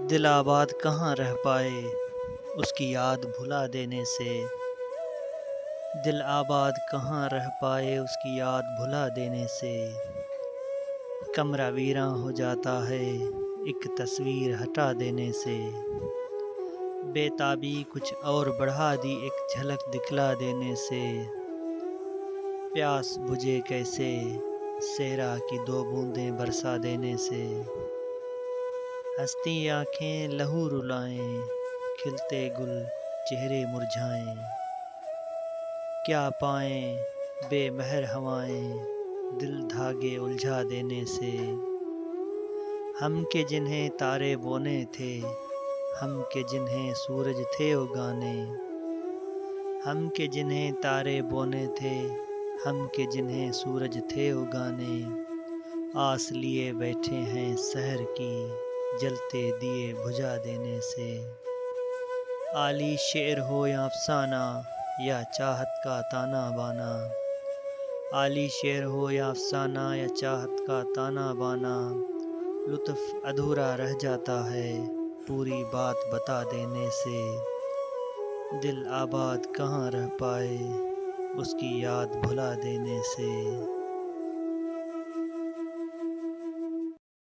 दिल आबाद कहाँ रह पाए उसकी याद भुला देने से। दिल आबाद कहाँ रह पाए उसकी याद भुला देने से। कमरा वीरां हो जाता है एक तस्वीर हटा देने से। बेताबी कुछ और बढ़ा दी एक झलक दिखला देने से। प्यास बुझे कैसे सेहरा की दो बूंदें बरसा देने से। हंसती आँखें लहू रुलाएं खिलते गुल चेहरे मुरझाएं। क्या पाएं बेमहर हवाएं दिल धागे उलझा देने से। हम के जिन्हें तारे बोने थे हम के जिन्हें सूरज थे उगाने। हम के जिन्हें तारे बोने थे हम के जिन्हें सूरज थे उगाने। आस लिए बैठे हैं शहर की जलते दिए बुझा देने से। आली शेर हो या अफसाना या चाहत का ताना बाना। आली शेर हो या अफसाना या चाहत का ताना बाना। लुत्फ़ अधूरा रह जाता है पूरी बात बता देने से। दिल आबाद कहाँ रह पाए उसकी याद भुला देने से।